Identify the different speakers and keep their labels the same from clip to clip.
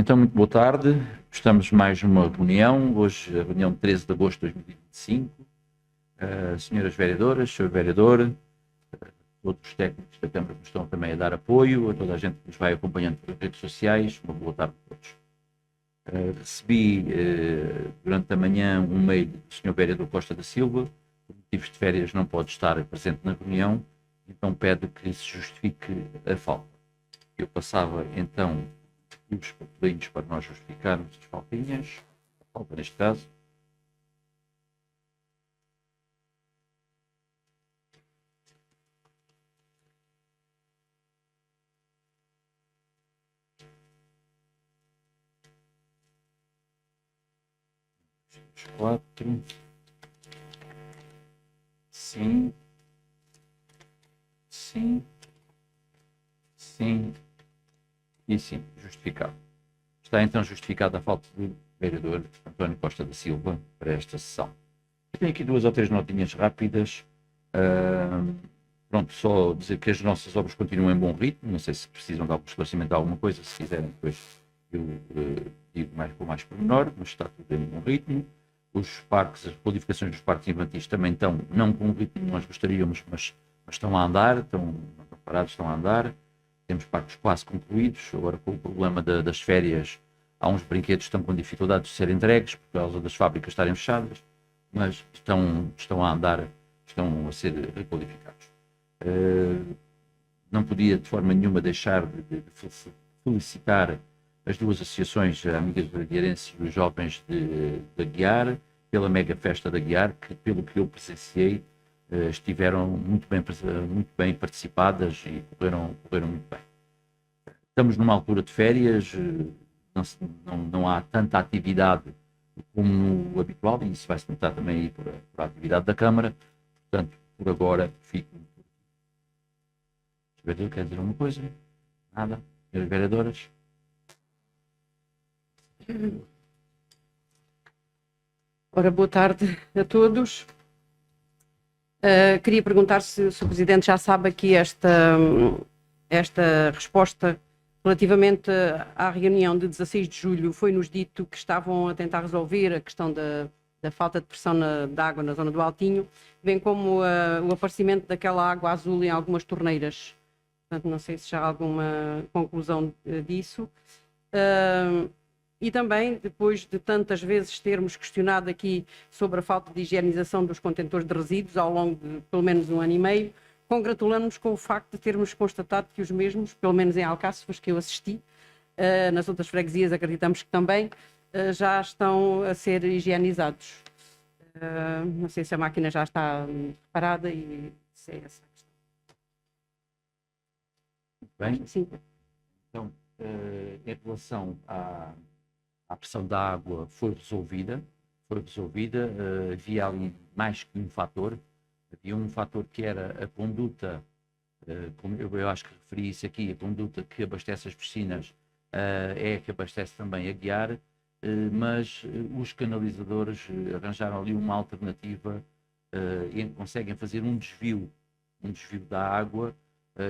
Speaker 1: Então, muito boa tarde. Estamos mais numa reunião, hoje a reunião de 13 de agosto de 2025. Senhoras vereadoras, senhor vereador, todos os técnicos da Câmara que estão também a dar apoio, a toda a gente que nos vai acompanhando pelas redes sociais, uma boa tarde a todos. Recebi durante a manhã um mail do senhor vereador Costa da Silva, por motivos de férias não pode estar presente na reunião, então pede que se justifique a falta. Eu passava então os papelinhos para nós justificarmos as faltinhas, a falta neste caso. Quatro. Sim. Sim. Sim. E sim, justificado. Está então justificada a falta do vereador António Costa da Silva para esta sessão. Eu tenho aqui duas ou três notinhas rápidas. Pronto, só dizer que as nossas obras continuam em bom ritmo. Não sei se precisam de algum esclarecimento de alguma coisa. Se quiserem, depois eu digo com mais pormenor, mas está tudo em bom ritmo. Os parques, as qualificações dos parques infantis também estão, não com o ritmo que nós gostaríamos, mas estão a andar, estão parados, estão a andar. Temos parques quase concluídos. Agora, com o problema das férias, há uns brinquedos que estão com dificuldade de ser entregues por causa das fábricas estarem fechadas, mas estão a andar, estão a ser requalificados. Não podia de forma nenhuma deixar de felicitar as duas associações Amigas Aguiarenses e os Jovens de Aguiar pela mega festa de Aguiar, que pelo que eu presenciei estiveram muito bem participadas e correram muito bem. Estamos numa altura de férias, não há tanta atividade como no habitual, e isso vai-se notar também aí por a atividade da Câmara. Portanto, por agora, fico. O vereador quer dizer alguma coisa? Nada? Senhoras vereadoras?
Speaker 2: Ora, boa tarde a todos. Queria perguntar se o Presidente já sabe aqui esta resposta relativamente à reunião de 16 de julho. Foi-nos dito que estavam a tentar resolver a questão da falta de pressão de água na zona do Altinho, bem como o aparecimento daquela água azul em algumas torneiras. Portanto, não sei se já há alguma conclusão disso. E também, depois de tantas vezes termos questionado aqui sobre a falta de higienização dos contentores de resíduos ao longo de pelo menos um ano e meio, congratulamos-nos com o facto de termos constatado que os mesmos, pelo menos em Alcáçovas, que eu assisti, nas outras freguesias acreditamos que também, já estão a ser higienizados. Não sei se a máquina já está preparada e se é essa a questão.
Speaker 1: Bem,
Speaker 2: sim.
Speaker 1: Então, em relação à pressão da água, foi resolvida. Havia ali mais que um fator. Havia um fator que era a conduta, como eu acho que referi isso aqui, a conduta que abastece as piscinas é a que abastece também a Guiar, mas os canalizadores arranjaram ali uma alternativa em que conseguem fazer um desvio da água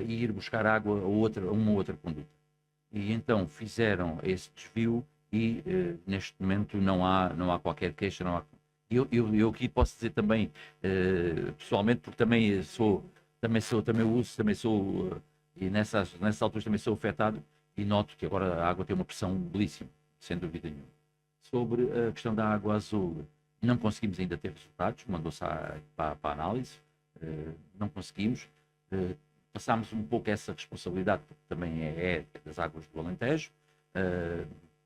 Speaker 1: e ir buscar água a uma outra conduta. E então fizeram esse desvio e neste momento não há qualquer queixa. Eu aqui posso dizer também, pessoalmente, porque também uso, e nessas alturas também sou afetado, e noto que agora a água tem uma pressão belíssima, sem dúvida nenhuma. Sobre a questão da água azul, não conseguimos ainda ter resultados, mandou-se para a análise, não conseguimos. Passámos um pouco essa responsabilidade, porque também é das águas do Alentejo,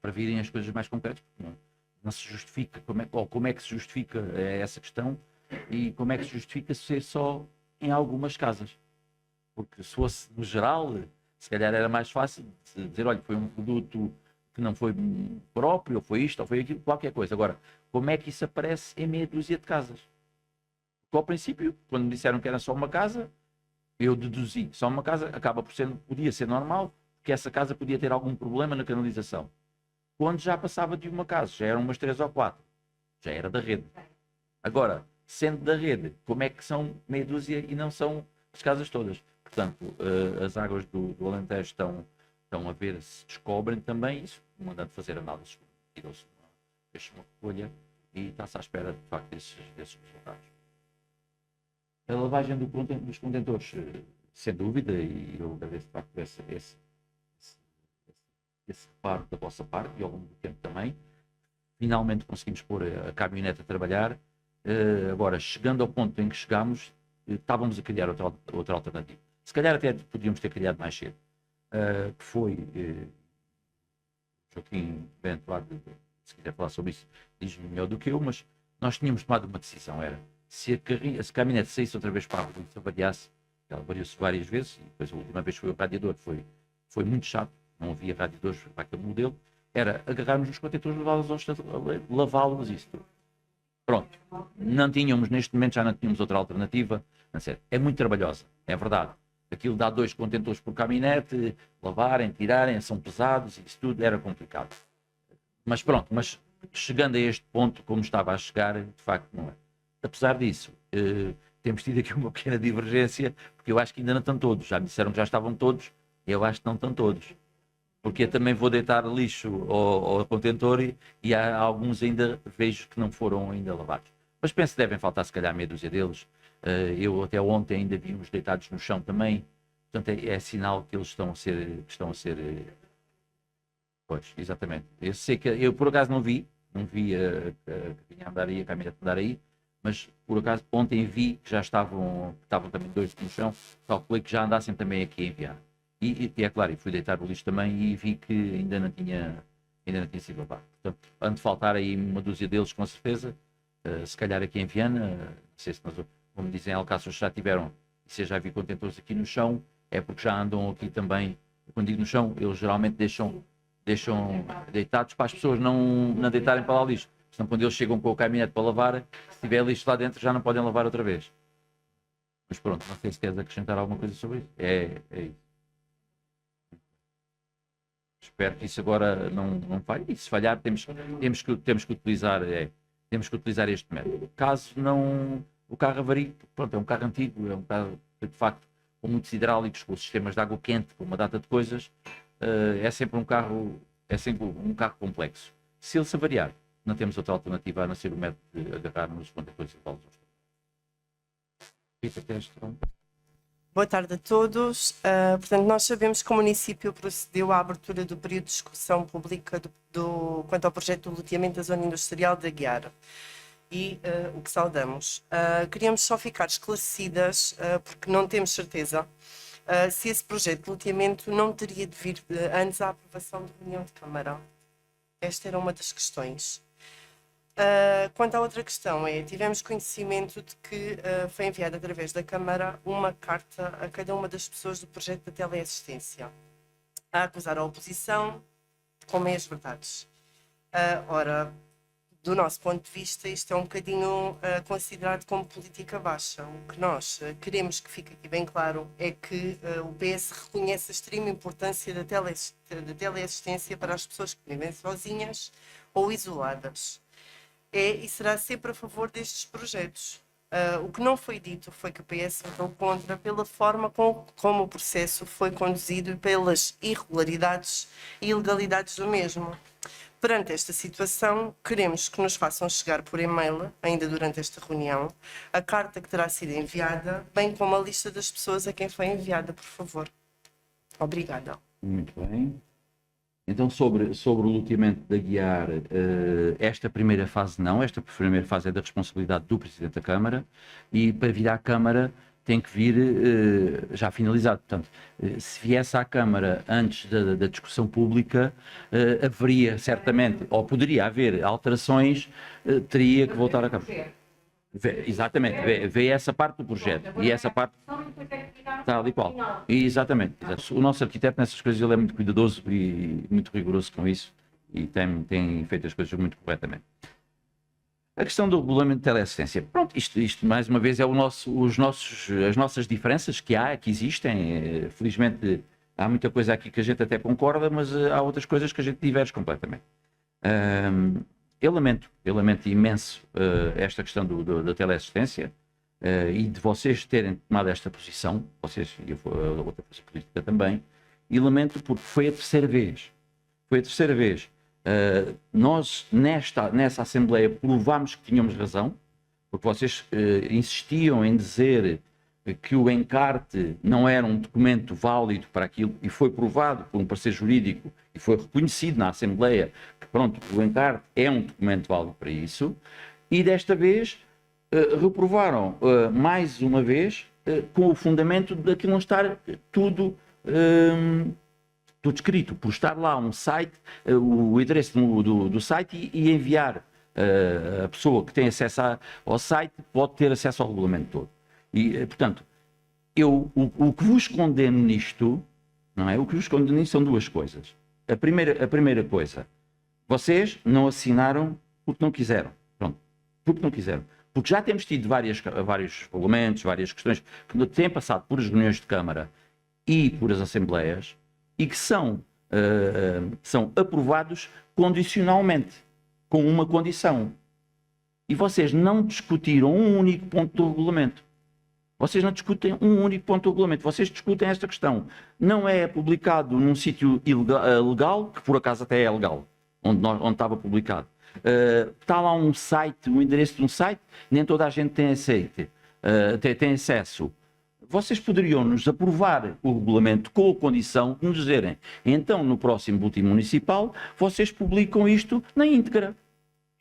Speaker 1: para virem as coisas mais concretas, porque não se justifica como é que se justifica essa questão e como é que se justifica ser só em algumas casas. Porque se fosse no geral, se calhar era mais fácil de dizer, olha, foi um produto que não foi próprio, ou foi isto, ou foi aquilo, qualquer coisa. Agora, como é que isso aparece em meia dúzia de casas? Porque ao princípio, quando me disseram que era só uma casa, eu deduzi, só uma casa podia ser normal, porque essa casa podia ter algum problema na canalização. Quando já passava de uma casa, já eram umas 3 ou 4, já era da rede. Agora, sendo da rede, como é que são meia dúzia e não são as casas todas? Portanto, as águas do Alentejo estão estão a ver se descobrem também isso, mandando fazer análises, fez uma recolha e está-se à espera, de facto, desses resultados. A lavagem dos contentores, sem dúvida, e eu agradeço, de facto, esse reparo da vossa parte e ao longo do tempo também. Finalmente conseguimos pôr a caminhonete a trabalhar. Agora, chegando ao ponto em que chegámos, estávamos a criar outra alternativa. Se calhar até podíamos ter criado mais cedo. Que foi, Joaquim Bento, se quiser falar sobre isso, diz-me melhor do que eu, mas nós tínhamos tomado uma decisão, era, se a caminhonete saísse outra vez para a rua e se avariasse, ela variou-se várias vezes, e depois a última vez foi o radiador, foi muito chato, não havia radiadores para aquele modelo, era agarrarmos os contentores, lavá-los, isso tudo. Pronto, não tínhamos, neste momento já não tínhamos outra alternativa, é muito trabalhosa, é verdade. Aquilo dá 2 contentores por caminhonete, lavarem, tirarem, são pesados, isso tudo era complicado. Mas pronto, mas chegando a este ponto, como estava a chegar, de facto não é. Apesar disso, temos tido aqui uma pequena divergência, porque eu acho que ainda não estão todos. Já me disseram que já estavam todos, eu acho que não estão todos. Porque eu também vou deitar lixo ao contentor e há alguns ainda vejo que não foram ainda lavados. Mas penso que devem faltar se calhar meia dúzia deles. Eu até ontem ainda vi uns deitados no chão também. Portanto, é sinal que eles estão a ser... Pois, exatamente. Eu sei que eu por acaso não vi a caminhonete andar aí, mas por acaso ontem vi que estavam também 2 no chão, calculei que já andassem também aqui a enviar. E é claro, e fui deitar o lixo também e vi que ainda não tinha sido lavado. Portanto, antes de faltar aí uma dúzia deles, com certeza, se calhar aqui em Viana, não sei se nós, como dizem em Alcácer, já tiveram, e se eu já vi contentores aqui no chão, é porque já andam aqui também, quando digo no chão, eles geralmente deixam deitados para as pessoas não deitarem para lá o lixo. Senão quando eles chegam com o caminhonete para lavar, se tiver lixo lá dentro já não podem lavar outra vez. Mas pronto, não sei se queres acrescentar alguma coisa sobre isso. É isso. Espero que isso agora não falhe. E se falhar, temos que utilizar este método. Caso não o carro avarie, pronto, é um carro antigo, é um carro de facto com muitos hidráulicos, com sistemas de água quente, com uma data de coisas, é sempre um carro complexo. Se ele se avariar, não temos outra alternativa a não ser o método de agarrar nos contentores e levá-los.
Speaker 3: Boa tarde a todos. Portanto, nós sabemos que o município procedeu à abertura do período de discussão pública quanto ao projeto do loteamento da zona industrial da Aguiar. E o que saudamos. Queríamos só ficar esclarecidas, porque não temos certeza, se esse projeto de loteamento não teria de vir antes à aprovação de reunião de Câmara. Esta era uma das questões. Quanto à outra questão, tivemos conhecimento de que foi enviada através da Câmara uma carta a cada uma das pessoas do projeto da teleassistência, a acusar a oposição com meias verdades. Ora, do nosso ponto de vista, isto é um bocadinho considerado como política baixa. O que nós queremos que fique aqui bem claro é que o PS reconhece a extrema importância da teleassistência para as pessoas que vivem sozinhas ou isoladas. E será sempre a favor destes projetos. O que não foi dito foi que o PS votou contra pela forma como o processo foi conduzido e pelas irregularidades e ilegalidades do mesmo. Perante esta situação, queremos que nos façam chegar por e-mail, ainda durante esta reunião, a carta que terá sido enviada, bem como a lista das pessoas a quem foi enviada, por favor. Obrigada.
Speaker 1: Muito bem. Então, sobre o loteamento da Aguiar, esta primeira fase não, esta primeira fase é da responsabilidade do Presidente da Câmara e para vir à Câmara tem que vir já finalizado. Portanto, se viesse à Câmara antes da discussão pública, haveria certamente, ou poderia haver alterações, teria que voltar à Câmara. Exatamente, vê essa parte do projeto e essa parte tal e qual. Exatamente. O nosso arquiteto nessas coisas ele é muito cuidadoso e muito rigoroso com isso e tem feito as coisas muito corretamente. A questão do regulamento de teleassistência. Pronto, isto mais uma vez é as nossas diferenças que existem. Felizmente há muita coisa aqui que a gente até concorda, mas há outras coisas que a gente diverge completamente. Eu lamento imenso esta questão da teleassistência e de vocês terem tomado esta posição, vocês e a outra força política também, elemento porque foi a terceira vez. Foi a terceira vez. Nós, nessa Assembleia, provámos que tínhamos razão, porque vocês insistiam em dizer que o encarte não era um documento válido para aquilo, e foi provado por um parecer jurídico, e foi reconhecido na Assembleia, que pronto, o encarte é um documento válido para isso, e desta vez reprovaram mais uma vez com o fundamento daquilo não estar tudo escrito, por estar lá um site, o endereço do site e enviar a pessoa que tem acesso ao site pode ter acesso ao regulamento todo. E, portanto, o que vos condeno nisto, não é? O que vos condeno nisto são duas coisas. A primeira coisa, vocês não assinaram porque não quiseram. Pronto, porque não quiseram. Porque já temos tido vários regulamentos, várias questões que têm passado por as reuniões de Câmara e por as Assembleias e que são aprovados condicionalmente, com uma condição. E vocês não discutiram um único ponto do regulamento. Vocês não discutem um único ponto do regulamento. Vocês discutem esta questão. Não é publicado num sítio legal, que por acaso até é legal, onde estava publicado. Está lá um site, um endereço de um site, nem toda a gente tem acesso. Vocês poderiam nos aprovar o regulamento com a condição de nos dizerem, então no próximo boletim municipal vocês publicam isto na íntegra.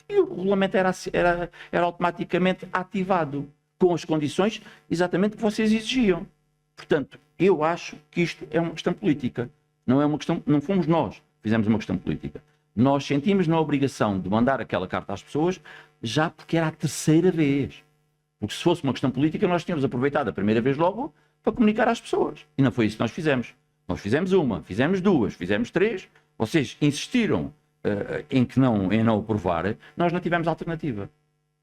Speaker 1: E o regulamento era automaticamente ativado, com as condições exatamente que vocês exigiam. Portanto, eu acho que isto é uma questão política. Não é uma questão, não fomos nós que fizemos uma questão política. Nós sentimos na obrigação de mandar aquela carta às pessoas já porque era a terceira vez. Porque se fosse uma questão política, nós tínhamos aproveitado a primeira vez logo para comunicar às pessoas. E não foi isso que nós fizemos. Nós fizemos uma, fizemos duas, fizemos três. Vocês insistiram em não aprovar. Nós não tivemos alternativa.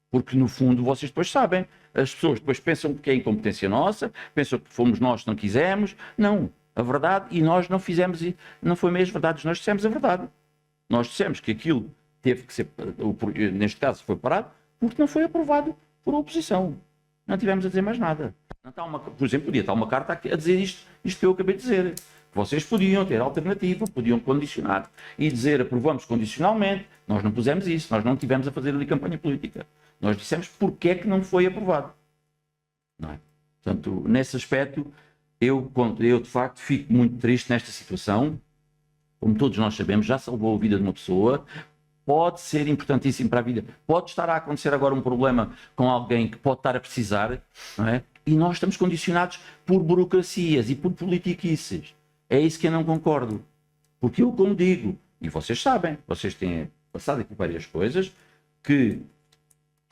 Speaker 1: Porque, no fundo, vocês depois sabem. As pessoas depois pensam que é incompetência nossa, pensam que fomos nós que não quisemos. Não. A verdade, e nós não fizemos, não foi mesmo verdade, nós dissemos a verdade. Nós dissemos que aquilo teve que ser, neste caso foi parado, porque não foi aprovado por oposição. Não tivemos a dizer mais nada. Não está por exemplo, podia estar uma carta a dizer isto que eu acabei de dizer. Vocês podiam ter alternativa, podiam condicionar e dizer aprovamos condicionalmente. Nós não pusemos isso, nós não tivemos a fazer ali campanha política. Nós dissemos porque é que não foi aprovado. Não é? Portanto, nesse aspecto, eu de facto fico muito triste nesta situação. Como todos nós sabemos, já salvou a vida de uma pessoa. Pode ser importantíssimo para a vida. Pode estar a acontecer agora um problema com alguém que pode estar a precisar, não é? E nós estamos condicionados por burocracias e por politiquices. É isso que eu não concordo. Porque eu, como digo, e vocês sabem, vocês têm passado aqui várias coisas, que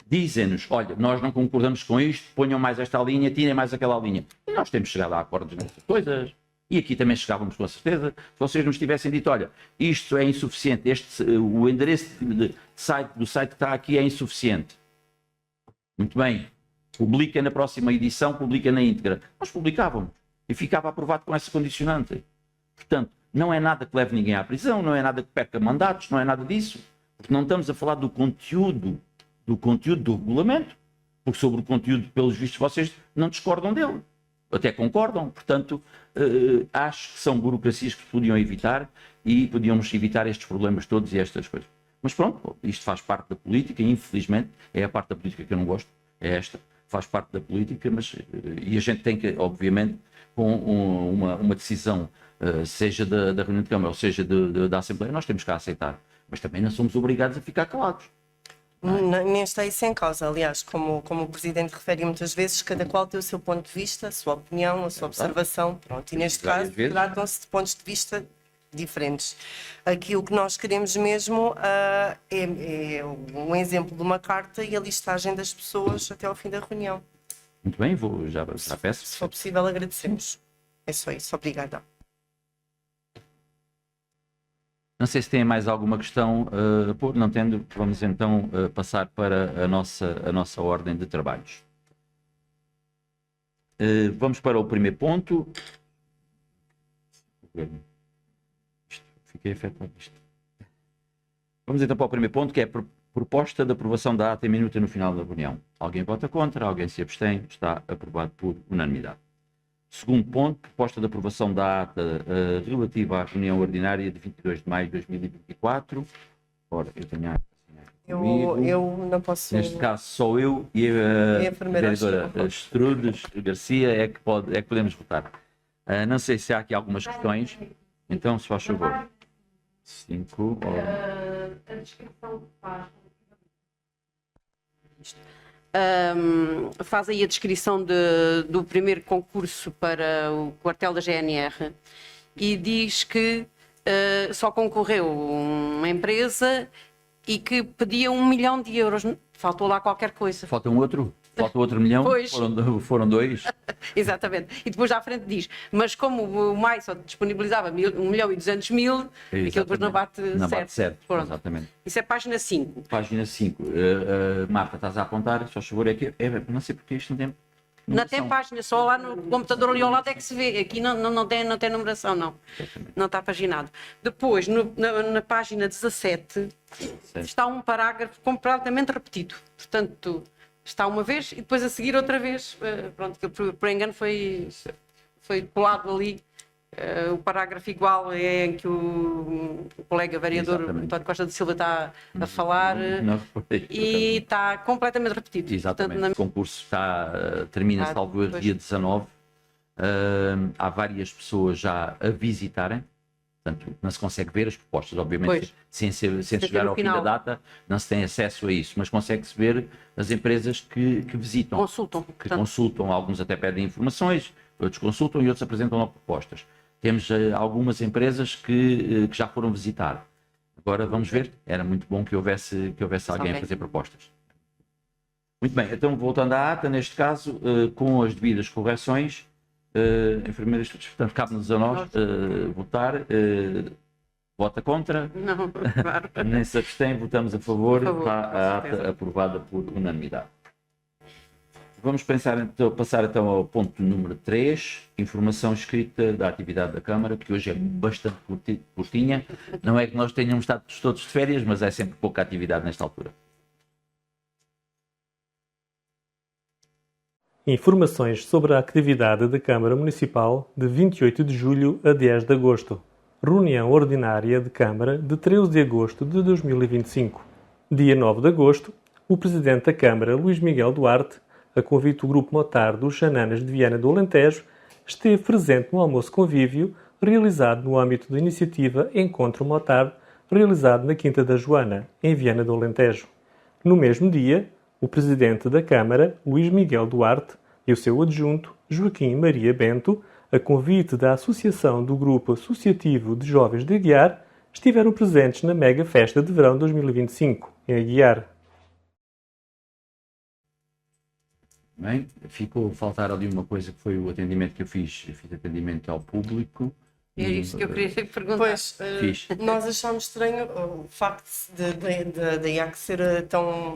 Speaker 1: dizem-nos, olha, nós não concordamos com isto, ponham mais esta linha, tirem mais aquela linha. E nós temos chegado a acordos nessas coisas. E aqui também chegávamos com certeza. Se vocês nos tivessem dito, olha, isto é insuficiente, o endereço do site que está aqui é insuficiente. Muito bem. Publica na próxima edição, publica na íntegra. Nós publicávamos. E ficava aprovado com essa condicionante. Portanto, não é nada que leve ninguém à prisão, não é nada que perca mandatos, não é nada disso. Porque não estamos a falar do conteúdo do regulamento. Porque sobre o conteúdo, pelos vistos, vocês não discordam dele. Até concordam. Portanto, acho que são burocracias que podiam evitar e podíamos evitar estes problemas todos e estas coisas. Mas pronto, isto faz parte da política, infelizmente, é a parte da política que eu não gosto, é esta, faz parte da política, mas e a gente tem que, obviamente, com uma decisão, seja da reunião de Câmara ou seja da Assembleia, nós temos que a aceitar. Mas também não somos obrigados a ficar calados.
Speaker 3: Nem está isso em causa, aliás, como o Presidente refere muitas vezes, cada qual tem o seu ponto de vista, a sua opinião, a sua observação, pronto, e neste caso tratam-se de pontos de vista diferentes. Aqui o que nós queremos mesmo é um exemplo de uma carta e a listagem das pessoas até ao fim da reunião.
Speaker 1: Muito bem, já peço.
Speaker 3: Se for possível, agradecemos. É só isso, obrigada.
Speaker 1: Não sei se tem mais alguma questão, não tendo, vamos então passar para a nossa ordem de trabalhos. Vamos para o primeiro ponto. Fiquei afetado isto. Vamos então para o primeiro ponto, que é a proposta de aprovação da ata em minuta no final da reunião. Alguém vota contra, alguém se abstém, está aprovado por unanimidade. Segundo ponto, proposta de aprovação da ata relativa à reunião ordinária de 22 de maio de 2024. Ora, eu tenho a ata comigo.
Speaker 3: Eu não posso...
Speaker 1: Neste caso, só eu e a
Speaker 3: enfermeira
Speaker 1: vereadora Estrudes Garcia é que podemos votar. Não sei se há aqui algumas questões, então, se faz favor. 5.
Speaker 2: A descrição faz aí a descrição do primeiro concurso para o quartel da GNR e diz que só concorreu uma empresa e que pedia 1 milhão de euros. Faltou lá qualquer coisa.
Speaker 1: Falta outro milhão?
Speaker 2: Pois.
Speaker 1: Foram 2?
Speaker 2: Exatamente. E depois à frente diz, mas como o MAI só disponibilizava 1.200.000, aquilo depois não bate certo. Pronto.
Speaker 1: Exatamente.
Speaker 2: Isso é página 5.
Speaker 1: Página 5. Marta, estás a apontar? Só favor, não sei porque isto não tem...
Speaker 2: Não tem página, só lá no computador ali ao lado é que se vê. Aqui não tem numeração, não. Não está paginado. Depois, na página 17, está um parágrafo completamente repetido. Portanto, está uma vez e depois a seguir outra vez. Pronto, que por engano foi colado ali. O parágrafo igual é em que o colega vereador António Costa de Silva está a falar e está completamente repetido.
Speaker 1: Exatamente. O concurso termina, salvo erro, dia 19. Há várias pessoas já a visitarem. Portanto, não se consegue ver as propostas, obviamente, sem chegar ao fim da data, não se tem acesso a isso, mas consegue-se ver as empresas que visitam. Consultam, alguns até pedem informações, outros consultam e outros apresentam logo propostas. Temos algumas empresas que já foram visitar. Agora vamos ver, era muito bom que houvesse alguém a fazer propostas. Muito bem, então voltando à ata, neste caso, com as devidas correções, enfermeiras, portanto, cabe-nos a nós votar. Vota contra?
Speaker 2: Não, claro.
Speaker 1: Nem se abstém, votamos a favor. Está a ata aprovada por unanimidade. Vamos passar então ao ponto número 3, informação escrita da atividade da Câmara, que hoje é bastante curtinha. Não é que nós tenhamos estado todos de férias, mas é sempre pouca atividade nesta altura.
Speaker 4: Informações sobre a atividade da Câmara Municipal de 28 de julho a 10 de agosto. Reunião ordinária de Câmara de 13 de agosto de 2025. Dia 9 de agosto, o Presidente da Câmara, Luís Miguel Duarte, a convite do Grupo Motar dos Xananas de Viana do Alentejo, esteve presente no almoço convívio realizado no âmbito da iniciativa Encontro Motar, realizado na Quinta da Joana, em Viana do Alentejo. No mesmo dia, o Presidente da Câmara, Luís Miguel Duarte, e o seu adjunto, Joaquim Maria Bento, a convite da Associação do Grupo Associativo de Jovens de Aguiar, estiveram presentes na Mega Festa de Verão 2025, em Aguiar.
Speaker 1: Bem, ficou a faltar ali uma coisa que foi o atendimento que eu fiz. Eu fiz atendimento ao público.
Speaker 2: É isso que eu queria perguntar.
Speaker 3: Pois, nós achámos estranho o facto da IAC ser tão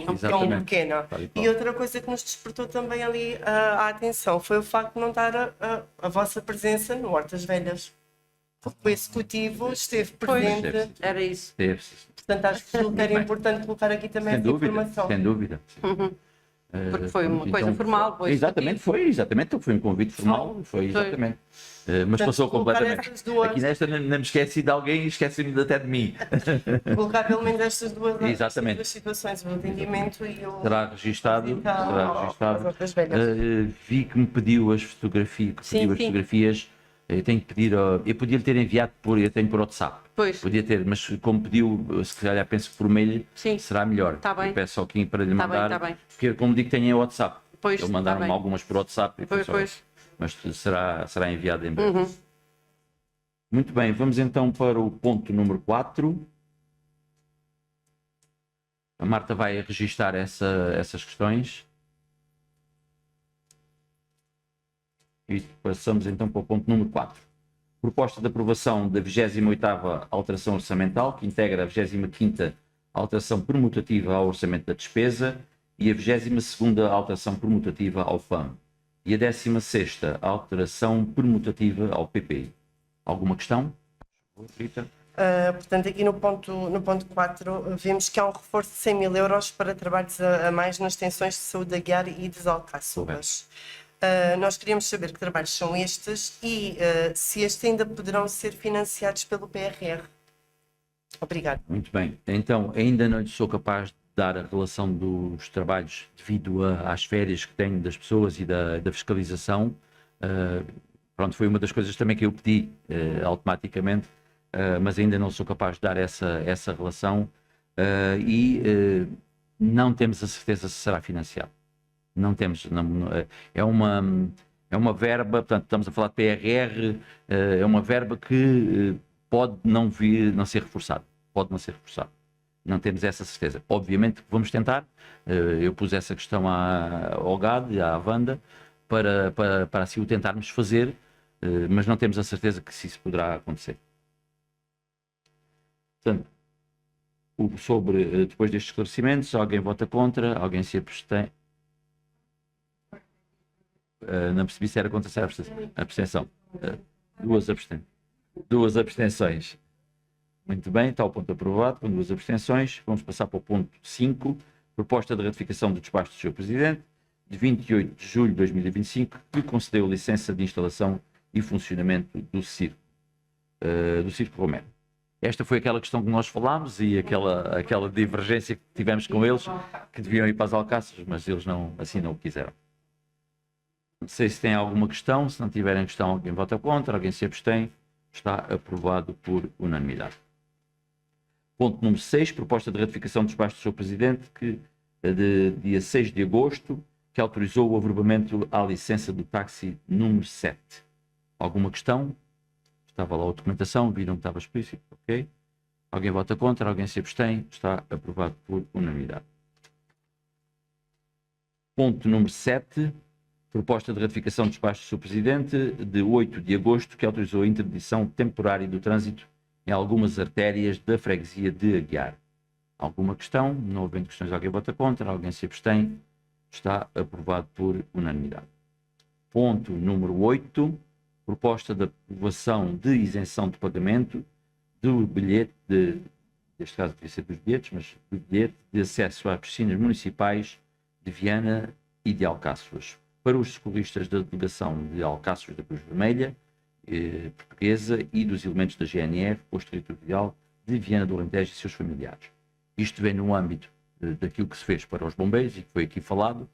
Speaker 3: pequena. E outra coisa que nos despertou também ali a atenção foi o facto de não estar a vossa presença no Hortas Velhas. O executivo esteve presente.
Speaker 2: Pois, era isso.
Speaker 3: Portanto, acho que era importante colocar aqui também essa informação.
Speaker 1: Sem dúvida.
Speaker 2: Porque foi uma coisa formal.
Speaker 1: Exatamente, foi um convite formal, foi exatamente. Mas portanto, passou completamente. Aqui nesta não me esqueci de alguém e esqueci-me até de mim.
Speaker 3: Colocar pelo menos estas duas situações, o atendimento e o...
Speaker 1: Será registado. Vi que me pediu as fotografias. Eu tenho que pedir, eu podia lhe ter enviado eu tenho por WhatsApp.
Speaker 2: Pois.
Speaker 1: Podia ter, mas como pediu, se calhar penso que por mail será melhor.
Speaker 2: Tá bem.
Speaker 1: Eu peço ao Kim para lhe mandar,
Speaker 2: tá bem.
Speaker 1: porque como digo, tenho em WhatsApp.
Speaker 2: Pois,
Speaker 1: ele mandaram-me algumas por WhatsApp, mas será enviado em breve. Muito bem, vamos então para o ponto número 4. A Marta vai registar essas questões. E passamos então para o ponto número 4. Proposta de aprovação da 28ª alteração orçamental, que integra a 25ª alteração permutativa ao orçamento da despesa e a 22ª alteração permutativa ao FAM e a 16ª alteração permutativa ao PPI. Alguma questão? Rita?
Speaker 3: Portanto, aqui no ponto 4, vemos que há um reforço de 100 mil euros para trabalhos a mais nas tensões de saúde da Aguiar e das Alcáçovas. Nós queríamos saber que trabalhos são estes e se estes ainda poderão ser financiados pelo PRR. Obrigada.
Speaker 1: Muito bem. Então, ainda não lhe sou capaz de dar a relação dos trabalhos devido às férias que tenho das pessoas e da fiscalização. Pronto, foi uma das coisas também que eu pedi automaticamente, mas ainda não sou capaz de dar essa relação não temos a certeza se será financiado. Não temos. É uma verba, portanto, estamos a falar de PRR, é uma verba que pode não ser reforçada. Pode não ser reforçada. Não temos essa certeza. Obviamente que vamos tentar. Eu pus essa questão ao GAD, à Wanda, para assim o tentarmos fazer, mas não temos a certeza que isso poderá acontecer. Portanto, depois destes esclarecimentos, alguém vota contra, alguém se abstém. Não percebi se era contra, se era abstenção. Duas abstenções. Muito bem, está o ponto aprovado, com 2 abstenções. Vamos passar para o ponto 5, proposta de ratificação do despacho do Sr. Presidente, de 28 de julho de 2025, que concedeu licença de instalação e funcionamento do Circo Romero. Esta foi aquela questão que nós falámos e aquela divergência que tivemos com eles, que deviam ir para as Alcaças, mas eles assim não o quiseram. Não sei se tem alguma questão. Se não tiverem questão, alguém vota contra, alguém se abstém. Está aprovado por unanimidade. Ponto número 6, proposta de ratificação do despacho do Sr. Presidente, que de dia 6 de agosto, que autorizou o averbamento à licença do táxi número 7. Alguma questão? Estava lá a documentação, viram que estava explícito, ok? Alguém vota contra, alguém se abstém, está aprovado por unanimidade. Ponto número 7, proposta de ratificação do despacho do Sr. Presidente, de 8 de agosto, que autorizou a interdição temporária do trânsito em algumas artérias da freguesia de Aguiar. Alguma questão? Não havendo questões, alguém vota contra, alguém se abstém, está aprovado por unanimidade. Ponto número 8, proposta de aprovação de isenção de pagamento do bilhete, neste caso devia ser dos bilhetes, mas do bilhete de acesso às piscinas municipais de Viana e de Alcáçovas, para os socorristas da delegação de Alcáçovas da Cruz Vermelha Portuguesa e dos elementos da GNR, posto territorial de Viana do Alentejo e seus familiares. Isto vem no âmbito daquilo que se fez para os bombeiros e que foi aqui falado,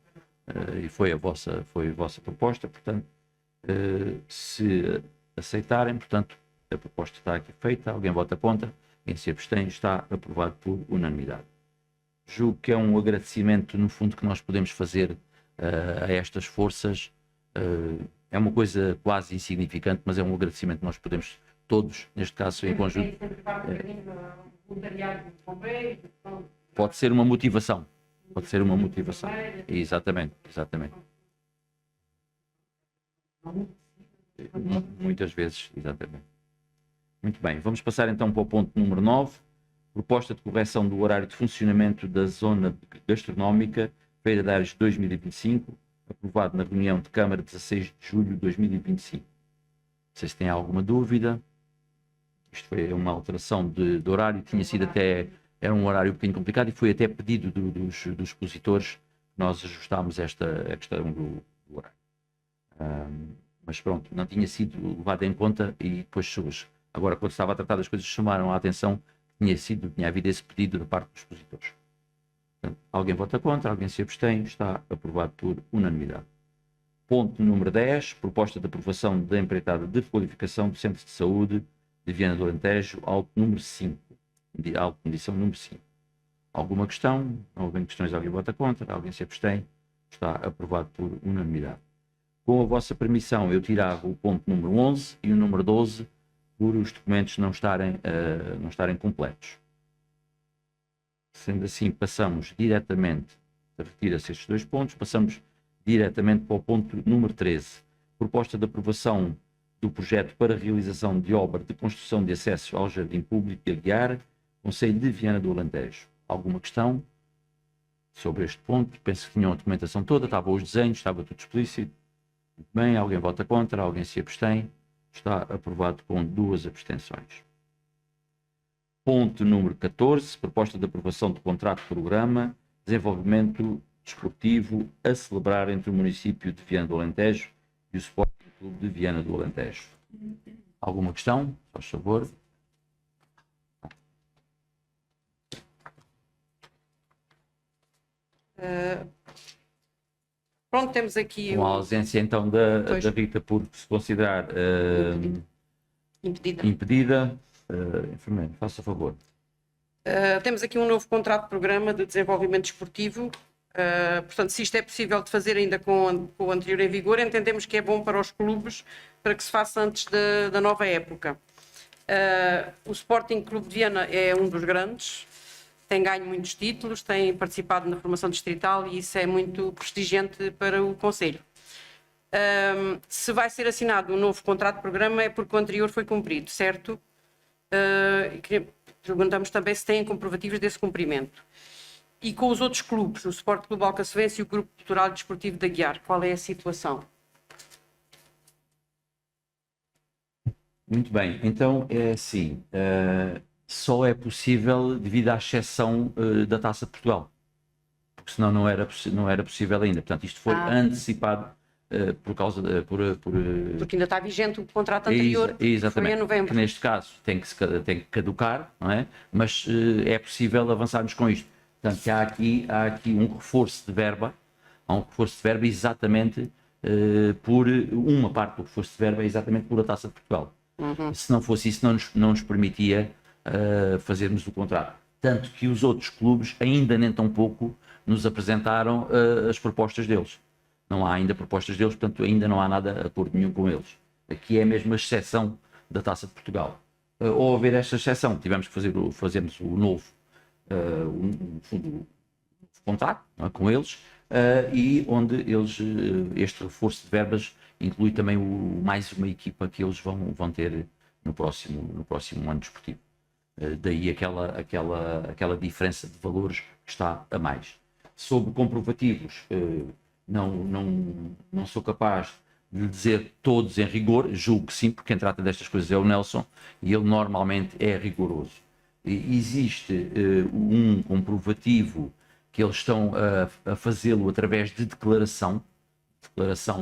Speaker 1: e foi a vossa proposta, portanto, se aceitarem, portanto, a proposta está aqui feita, alguém vota contra, quem se abstém, está aprovado por unanimidade. Julgo que é um agradecimento, no fundo, que nós podemos fazer a estas forças. É uma coisa quase insignificante, mas é um agradecimento que nós podemos todos, neste caso, em conjunto. Pode ser uma motivação. Pode ser uma motivação. Exatamente. Muitas vezes, exatamente. Muito bem, vamos passar então para o ponto número 9, proposta de correção do horário de funcionamento da zona gastronómica Feira de Ares 2025, aprovado na reunião de Câmara 16 de julho de 2025. Não sei se tem alguma dúvida. Isto foi uma alteração de horário, tinha sido era um horário um bocadinho complicado e foi até pedido dos expositores que nós ajustámos a questão do horário. Mas pronto, não tinha sido levado em conta e depois, agora quando estava a tratar das coisas, chamaram a atenção que tinha havido esse pedido da parte dos expositores. Portanto, alguém vota contra, alguém se abstém, está aprovado por unanimidade. Ponto número 10, proposta de aprovação da empreitada de requalificação do Centro de Saúde de Viana do Alentejo, auto número 5, medição número 5. Alguma questão? Não havendo questões, alguém vota contra, alguém se abstém, está aprovado por unanimidade. Com a vossa permissão, eu tirava o ponto número 11 e o número 12 por os documentos não estarem completos. Sendo assim, passamos diretamente, retira-se estes 2 pontos, passamos diretamente para o ponto número 13. Proposta de aprovação do projeto para realização de obra de construção de acesso ao Jardim Público de Aguiar, Concelho de Viana do Alentejo. Alguma questão sobre este ponto? Penso que tinham a documentação toda, estavam os desenhos, estava tudo explícito. Muito bem, alguém vota contra, alguém se abstém. Está aprovado com 2 abstenções. Ponto número 14, proposta de aprovação do contrato de programa, desenvolvimento de desportivo a celebrar entre o município de Viana do Alentejo e o Sporting Clube de Viana do Alentejo. Alguma questão? Por favor.
Speaker 2: Pronto, temos aqui
Speaker 1: Com a ausência então da
Speaker 2: Pois.
Speaker 1: Rita por se considerar
Speaker 2: impedida.
Speaker 1: impedida. Enfermeiro, faça favor.
Speaker 2: Temos aqui um novo contrato de programa de desenvolvimento desportivo. Portanto, se isto é possível de fazer ainda com o anterior em vigor, entendemos que é bom para os clubes, para que se faça antes da nova época. O Sporting Clube de Viana é um dos grandes, tem ganho muitos títulos, tem participado na formação distrital e isso é muito prestigiante para o Conselho. Se vai ser assinado um novo contrato de programa é porque o anterior foi cumprido, certo? Perguntamos também se têm comprovativos desse cumprimento. E com os outros clubes, o Sport Clube Alcaçoense e o Grupo Cultural e Desportivo da Guiar, qual é a situação?
Speaker 1: Muito bem, então é assim, só é possível devido à exceção da Taça de Portugal, porque senão não era possível ainda. Portanto, isto foi antecipado por causa de,
Speaker 2: Porque ainda está vigente o contrato anterior,
Speaker 1: exatamente,
Speaker 2: foi em novembro.
Speaker 1: que neste caso tem que caducar, não é? Mas é possível avançarmos com isto. Portanto, há aqui um reforço de verba, exatamente por uma parte do reforço de verba, exatamente por a Taça de Portugal. Se não fosse isso, não nos permitia fazermos o contrato. Tanto que os outros clubes ainda nem tão pouco nos apresentaram as propostas deles. Não há ainda propostas deles, portanto ainda não há nada, acordo nenhum com eles. Aqui é mesmo a exceção da Taça de Portugal. Ao haver esta exceção, tivemos que fazermos o novo contrato, não é, com eles, e onde eles, este reforço de verbas inclui também mais uma equipa que eles vão ter no próximo ano desportivo. Daí aquela diferença de valores que está a mais. Sobre comprovativos, não sou capaz de dizer todos em rigor, julgo que sim, porque quem trata destas coisas é o Nelson e ele normalmente é rigoroso. Existe um comprovativo que eles estão a fazê-lo através de declaração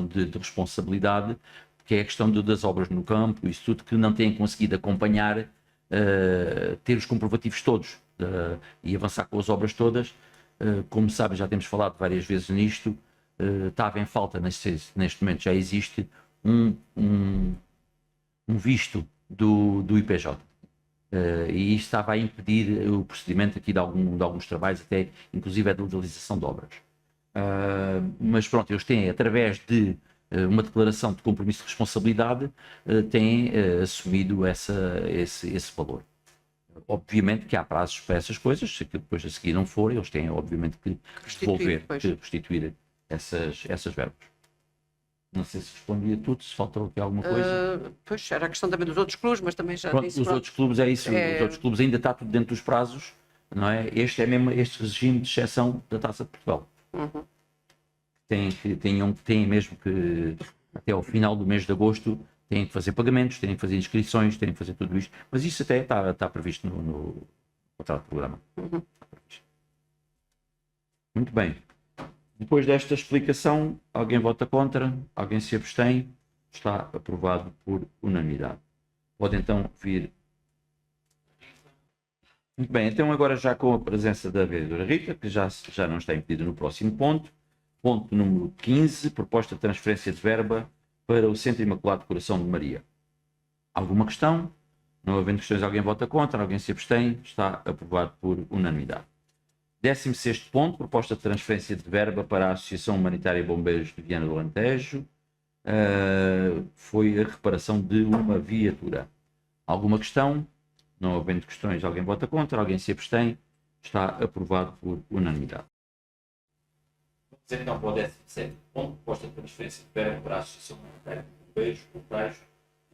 Speaker 1: de responsabilidade, que é a questão das obras no campo, isso tudo, que não têm conseguido acompanhar, ter os comprovativos todos e avançar com as obras todas. Como sabem, já temos falado várias vezes nisto, estava em falta, neste momento já existe um visto do IPJ. E isto estava a impedir o procedimento aqui de alguns trabalhos, até inclusive a legalização de obras. Mas pronto, eles têm, através de uma declaração de compromisso de responsabilidade, têm assumido esse valor. Obviamente que há prazos para essas coisas, se depois a seguir não for, eles têm obviamente que restituir essas verbas. Não sei se respondi a tudo, se faltou aqui alguma coisa.
Speaker 2: Pois, era a questão também dos outros clubes, mas também já disse.
Speaker 1: Os outros clubes é isso, os outros clubes ainda está tudo dentro dos prazos, não é? Este é mesmo este regime de exceção da Taça de Portugal. Têm mesmo que, até ao final do mês de agosto, têm que fazer pagamentos, têm que fazer inscrições, têm que fazer tudo isto, mas isso até está previsto no contrato de programa. Muito bem. Depois desta explicação, alguém vota contra, alguém se abstém, está aprovado por unanimidade. Pode então vir. Muito bem, então agora já com a presença da vereadora Rita, que já não está impedida no próximo ponto. Ponto número 15, proposta de transferência de verba para o Centro Imaculado de Coração de Maria. Alguma questão? Não havendo questões, alguém vota contra, alguém se abstém, está aprovado por unanimidade. 16º ponto, proposta de transferência de verba para a Associação Humanitária Bombeiros de Viana do Alentejo. Foi a reparação de uma viatura. Alguma questão? Não havendo questões, alguém vota contra, alguém se abstém, está aprovado por unanimidade. Vamos então para o 17º ponto, proposta de transferência de verba para a Associação Humanitária Bombeiros de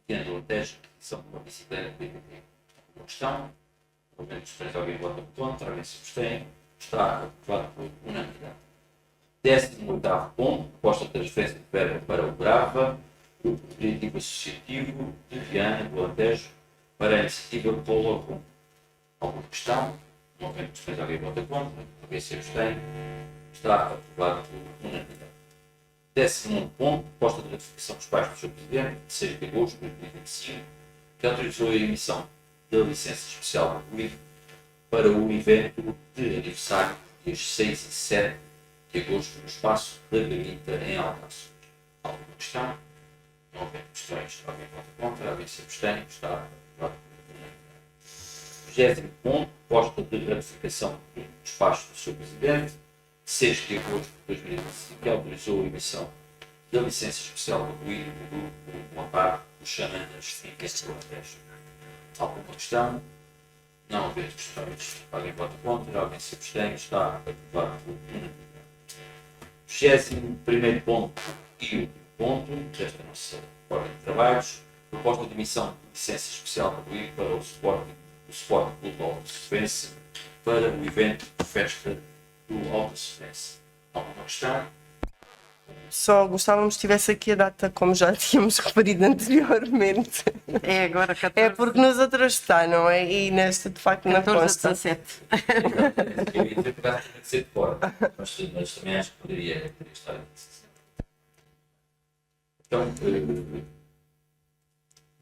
Speaker 1: Viana do Alentejo, edição de uma bicicleta PPT. Alguma questão? Não havendo questões, alguém vota contra, alguém se abstém, está aprovado por unanimidade. 18º ponto, proposta de transferência de verba para o Brava, Grupo Político Associativo de Viana do Alentejo, para a iniciativa Polo Rum. Alguma questão? Não havendo questões, alguém vota contra, alguém se abstém, Está aprovado por unanimidade. 19º ponto, proposta de ratificação dos pais do Sr. Presidente, de 6 de agosto de 2025, que autorizou a emissão da licença especial do ruído para o evento de aniversário dias 6 e 7 de agosto no espaço da Gavita em Alcácer. Alguma questão? Não havendo questões, alguém vota contra, alguém se abstém, está aprovado por unanimidade. 20º ponto, proposta de ratificação do despacho do Sr. Presidente, 6 de agosto de 2025, que autorizou a emissão da licença especial do ruído do Grupo Amparo do Xananas Fincas de Alentejo. Alguma questão? Não havendo questões, alguém vota contra, alguém se abstém, está aprovado por unanimidade. 21º ponto e último ponto desta nossa ordem de trabalhos, proposta de emissão de licença especial do ruído para o Sport Clube de Sofense para o evento de festa do Alto Sofense. Alguma questão?
Speaker 3: Só gostávamos que tivesse aqui a data, como já tínhamos referido anteriormente.
Speaker 2: É agora 14,
Speaker 3: É porque nos outros está, não é? E nesta, de facto, não
Speaker 2: 14 a
Speaker 3: consta.
Speaker 2: 17.
Speaker 1: Eu ia dizer que vai ter que ser de fora, mas também acho que poderia estar aqui. Então,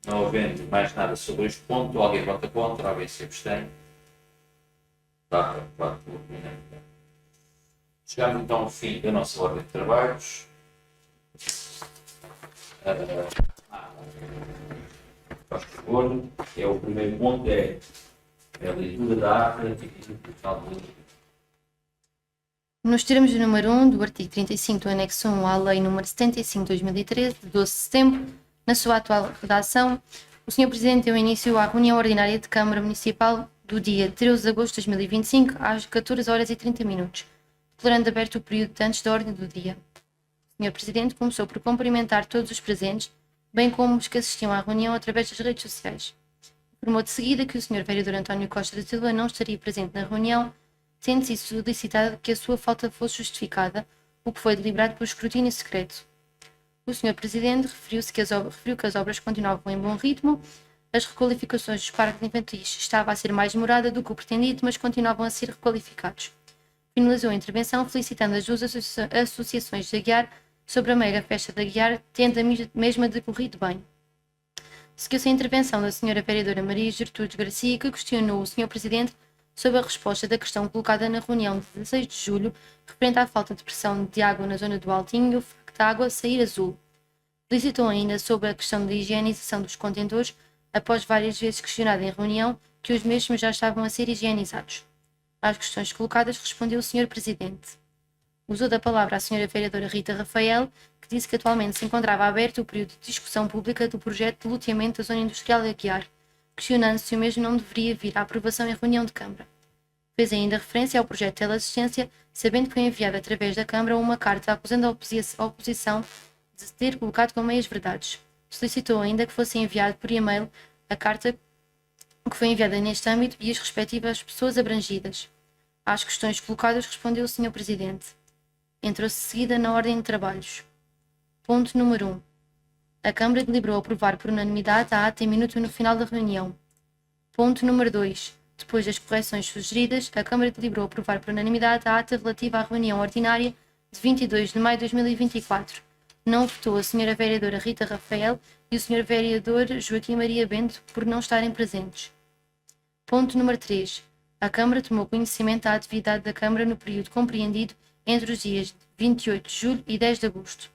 Speaker 1: não havendo mais nada sobre este ponto, alguém vota contra, alguém se abstém. Está aprovado por unanimidade. Chegamos então ao fim da nossa ordem de trabalhos. Faz favor, é o primeiro ponto, é a leitura da ata e o final da leitura.
Speaker 5: Nos termos do número 1 do artigo 35 do anexo 1 à Lei nº 75 de 2013, de 12 de setembro, na sua atual redação, o Sr. Presidente deu início à reunião ordinária de Câmara Municipal do dia 13 de agosto de 2025, às 14h30, declarando aberto o período de antes da ordem do dia. O Sr. Presidente começou por cumprimentar todos os presentes, bem como os que assistiam à reunião através das redes sociais. Informou de seguida que o Sr. Vereador António Costa da Silva não estaria presente na reunião, tendo sido solicitado que a sua falta fosse justificada, o que foi deliberado por escrutínio secreto. O Sr. Presidente referiu que as obras continuavam em bom ritmo, as requalificações dos parques infantis estavam a ser mais demorada do que o pretendido, mas continuavam a ser requalificados. Finalizou a intervenção felicitando as duas associações de Aguiar sobre a mega festa de Aguiar, tendo a mesma decorrido bem. Seguiu-se a intervenção da Sra. Vereadora Maria Gertrudes Garcia, que questionou o Sr. Presidente sobre a resposta da questão colocada na reunião de 16 de julho, referente à falta de pressão de água na zona do Altinho e o facto da água sair azul. Felicitou ainda sobre a questão da higienização dos contentores, após várias vezes questionada em reunião que os mesmos já estavam a ser higienizados. Às questões colocadas respondeu o Sr. Presidente. Usou da palavra a Sra. Vereadora Rita Rafael, que disse que atualmente se encontrava aberto o período de discussão pública do projeto de loteamento da Zona Industrial de Aguiar, questionando se o mesmo não deveria vir à aprovação em reunião de Câmara. Fez ainda referência ao projeto de teleassistência, sabendo que foi enviada através da Câmara uma carta acusando a oposição de ter colocado com meias verdades. Solicitou ainda que fosse enviado por e-mail a carta que foi enviada neste âmbito e as respectivas pessoas abrangidas. Às questões colocadas respondeu o Sr. Presidente. Entrou-se de seguida na ordem de trabalhos. Ponto número 1. A Câmara deliberou aprovar por unanimidade a ata em minuto no final da reunião. Ponto número 2. Depois das correções sugeridas, a Câmara deliberou aprovar por unanimidade a ata relativa à reunião ordinária de 22 de maio de 2024. Não votou a Sra. Vereadora Rita Rafael e o Sr. Vereador Joaquim Maria Bento por não estarem presentes. Ponto número 3. A Câmara tomou conhecimento da atividade da Câmara no período compreendido entre os dias 28 de julho e 10 de agosto.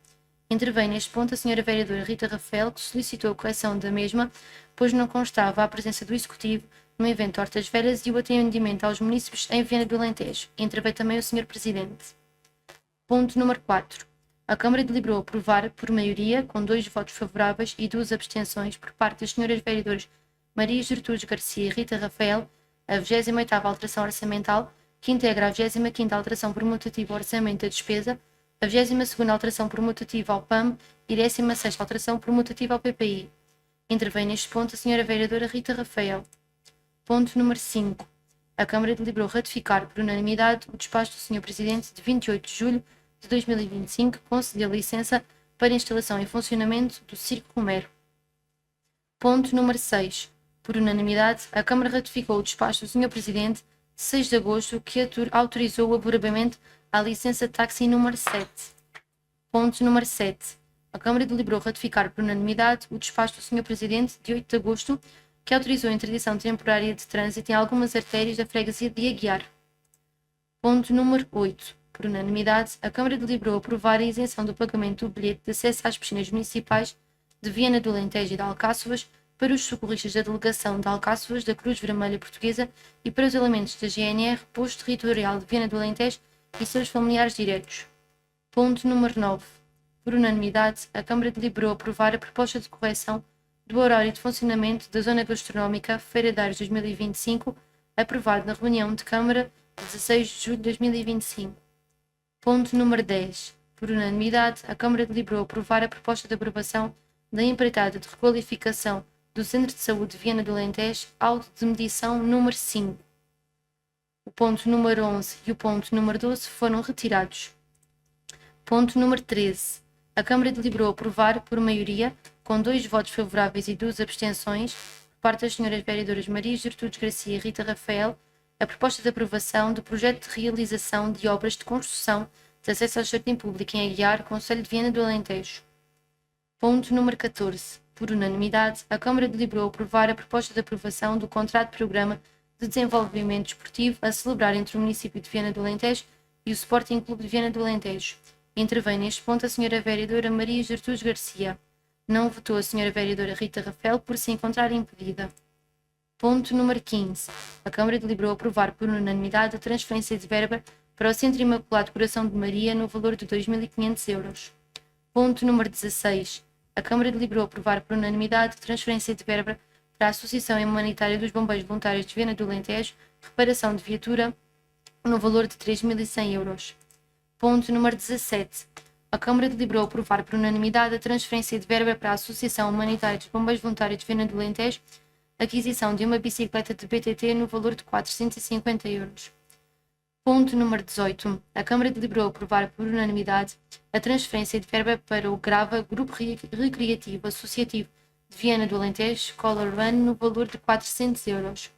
Speaker 5: Interveio neste ponto a Sra. Vereadora Rita Rafael, que solicitou a correção da mesma, pois não constava a presença do Executivo no evento Hortas Velhas e o atendimento aos munícipes em Viana do Alentejo. Interveio também o Sr. Presidente. Ponto número 4. A Câmara deliberou aprovar, por maioria, com 2 votos favoráveis e 2 abstenções, por parte das Sras. Vereadoras Maria Gertrudes Garcia e Rita Rafael, a 28ª alteração orçamental, que integra a 25ª alteração promulgativa ao orçamento da despesa, a 22ª alteração promulgativa ao PAM e a 16ª alteração promulgativa ao PPI. Interveio neste ponto a Sra. Vereadora Rita Rafael. Ponto número 5. A Câmara deliberou ratificar por unanimidade o despacho do Sr. Presidente de 28 de julho de 2025, que concedeu licença para instalação e funcionamento do Circo Romero. Ponto número 6. Por unanimidade, a Câmara ratificou o despacho do Sr. Presidente de 6 de agosto, que autorizou o apuramento à licença táxi número 7. Ponto número 7. A Câmara deliberou ratificar por unanimidade o despacho do Sr. Presidente de 8 de agosto, que autorizou a interdição temporária de trânsito em algumas artérias da freguesia de Aguiar. Ponto número 8. Por unanimidade, a Câmara deliberou aprovar a isenção do pagamento do bilhete de acesso às piscinas municipais de Viana do Alentejo e de Alcáçovas para os socorristas da delegação de Alcáçovas da Cruz Vermelha Portuguesa e para os elementos da GNR, posto territorial de Viana do Alentejo e seus familiares diretos. Ponto número 9. Por unanimidade, a Câmara deliberou aprovar a proposta de correção do horário de funcionamento da Zona Gastronómica Feira de Ares 2025, aprovado na reunião de Câmara de 16 de julho de 2025. Ponto número 10. Por unanimidade, a Câmara deliberou aprovar a proposta de aprovação da empreitada de requalificação do Centro de Saúde de Viana do Alentejo, auto de medição número 5. O ponto número 11 e o ponto número 12 foram retirados. Ponto número 13. A Câmara deliberou aprovar, por maioria, com 2 votos favoráveis e 2 abstenções, por parte das senhoras vereadoras Maria Gertrudes Garcia e Rita Rafael, a proposta de aprovação do projeto de realização de obras de construção de acesso ao jardim público em Aguiar, Concelho de Viana do Alentejo. Ponto número 14. Por unanimidade, a Câmara deliberou aprovar a proposta de aprovação do contrato de programa de desenvolvimento desportivo a celebrar entre o município de Viana do Alentejo e o Sporting Clube de Viana do Alentejo. Intervém neste ponto a senhora vereadora Maria Gertrudes Garcia. Não votou a senhora vereadora Rita Rafael por se encontrar impedida. Ponto número 15. A Câmara deliberou aprovar por unanimidade a transferência de verba para o Centro Imaculado Coração de Maria no valor de 2.500 euros. Ponto número 16. A Câmara deliberou aprovar por unanimidade a transferência de verba para a Associação Humanitária dos Bombeiros Voluntários de Viana do Alentejo, reparação de viatura, no valor de 3.100 euros. Ponto número 17. A Câmara deliberou aprovar por unanimidade a transferência de verba para a Associação Humanitária dos Bombeiros Voluntários de Viana do Alentejo, aquisição de uma bicicleta de BTT no valor de 450 euros. Ponto número 18. A Câmara deliberou aprovar por unanimidade a transferência de verba para o GRAVA, Grupo Recreativo Associativo de Viana do Alentejo, Color Run, no valor de 400 euros.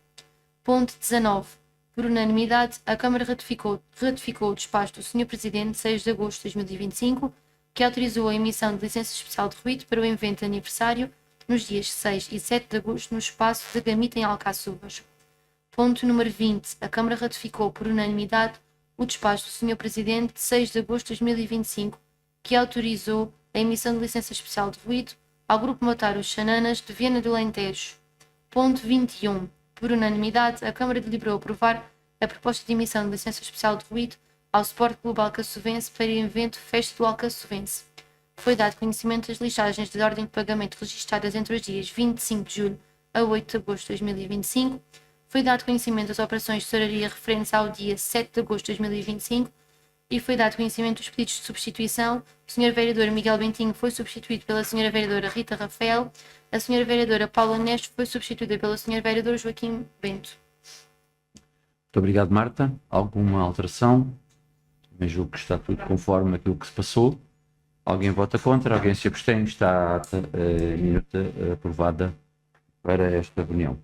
Speaker 5: Ponto 19. Por unanimidade, a Câmara ratificou o despacho do Sr. Presidente de 6 de agosto de 2025, que autorizou a emissão de licença especial de ruído para o evento de aniversário nos dias 6 e 7 de agosto no espaço da Gamita em Alcáçovas. Ponto número 20. A Câmara ratificou por unanimidade o despacho do Sr. Presidente de 6 de agosto de 2025, que autorizou a emissão de licença especial de ruído ao Grupo Motar Xananas de Viana do Alentejo. Ponto 21. Por unanimidade, a Câmara deliberou aprovar a proposta de emissão de licença especial de ruído ao Sport Clube Alcaçovense para o evento Festa do Alcaçovense. Foi dado conhecimento das listagens de ordem de pagamento registradas entre os dias 25 de julho a 8 de agosto de 2025. Foi dado conhecimento das operações de tesouraria referentes ao dia 7 de agosto de 2025 e foi dado conhecimento dos pedidos de substituição. O Sr. Vereador Miguel Bentinho foi substituído pela Sra. Vereadora Rita Rafael. A Sra. Vereadora Paula Nesto foi substituída pela Sr. Vereador Joaquim Bento.
Speaker 1: Muito obrigado, Marta. Alguma alteração? Eu julgo que está tudo conforme aquilo que se passou. Alguém vota contra? Alguém se abstém? Está a minuta aprovada para esta reunião.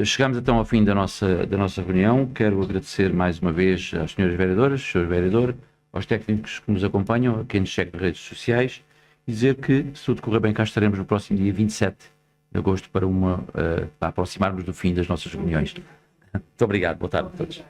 Speaker 1: Chegamos então ao fim da nossa reunião. Quero agradecer mais uma vez às senhoras vereadoras, aos senhores vereadores, aos técnicos que nos acompanham, a quem nos segue nas redes sociais, e dizer que, se tudo correr bem, cá estaremos no próximo dia 27 de agosto para aproximarmos do fim das nossas reuniões. Muito obrigado. Boa tarde a todos.